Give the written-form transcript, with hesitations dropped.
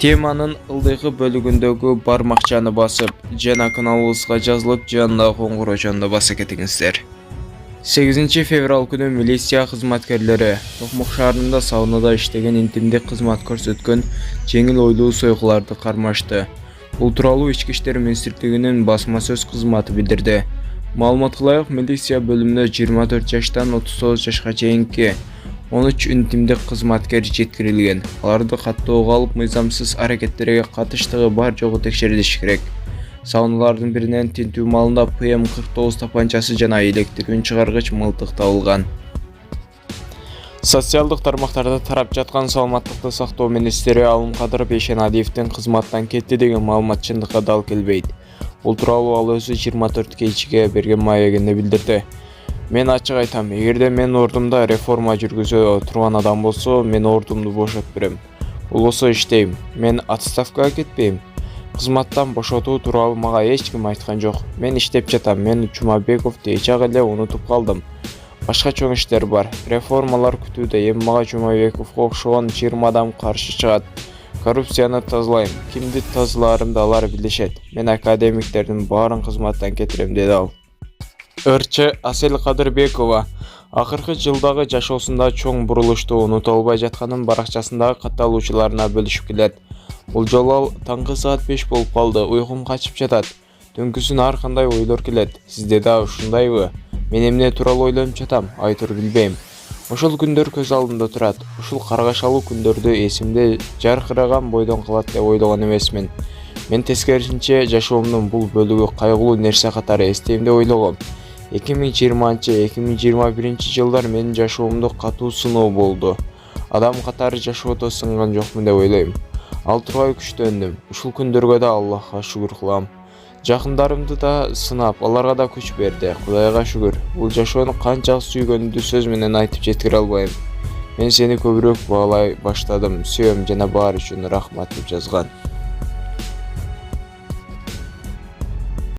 Теманын ылдыйкы бөлүгүндөгү бармакчаны басып, жана каналыбызга жазылып, жанындагы коңгуроо баса кетиңиздер. 8 февраль күнү милиция кызматкерлери Токмок шаарында саунада иштеген интимдик кызмат көрсөткөн жеңил ойлуу сойгуларды кармашты. Бул тууралуу Ички иштер министрлигинин басма сөз кызматы билдирди. Маалымат кылайык, милиция бөлүмүнө 24 жаштан 39 жашка чейинки 13 интимдик кызматкер жеткирилген. Аларды каттоого алып, мыйзамсыз аракеттерге катыштыгы бар жогу текшерилиши керек. Сауналардын биринен тинтүү маалында ПМ-49 тапанчасы жана электр үн чыгаргыч мылтык табылган. Социалдык тармактарда тарап жаткан саламаттыкты сактоо министри Алымкадыр Бейшенадиевдин кызматтан кетти деген маалымат чындыкка дал келбейт. Бул тууралуу ал өзү 24 кечиге берген маегинде билдирди. Мен ачык айтам, эгерде мен ордумда реформа жүргүзө турган адам болсо, мен ордумду бошотуп берем. Болбосо иштейм. Мен отставкага кетпейм. Кызматтан бошотуу тууралуу мага эч ким айткан жок. Мен иштеп жатам. Мен Жумабековду эч ак эле унутуп калдым. Башка чоң иштер бар. Реформалар күтүүдө. Эми мага Жумабековго окшогон 20 адам каршы чыгат. Коррупцияны тазалайм. Кимди тазалаарымды алар билишет. Мен академиктердин баарын кызматтан кетирем, деди ал. РЧ Асель Кадырбекова акыркы жылдагы жашоосунда чоң бурулушту унута албай жатканын баракчасындагы катталуучуларына бөлүшүп келет. Бул жолу ал таңкы саат 5 болуп калды, уйкум качып жатат. Түнкүсүн ар кандай ойлор келет. Сизде да ушундайбы? Мен эмне тууралуу ойлонуп жатам, айтыр билбейм. Ошол күндөр көз алдымда турат. Ушул каргашалуу күндөрдү эсимде жаркыраган бойдон калат деп ойлогон эмесмин. Мен тескерисинче жашоомдун бул бөлүгү кайгылуу нерсе катары эстейм деп ойлогом. 2020-2021 жылдар менин жашоомдо катуу сыноо болду. Адам катары жашоодо сынган жокмун деп ойлойм. Ал тургай күчтөндүм. Ушул күндөргө да Аллахка шүгүр кылам. Жакындарымды да сынап, аларга да күч берди. Кудайга шүгүр. Бул жашоону канчалык сүйгөнүмдү сөз менен айтып жеткире албайм. Мен сени көбүрөөк баалай баштадым. Сүйөм жана баары үчүн рахмат деп жазган.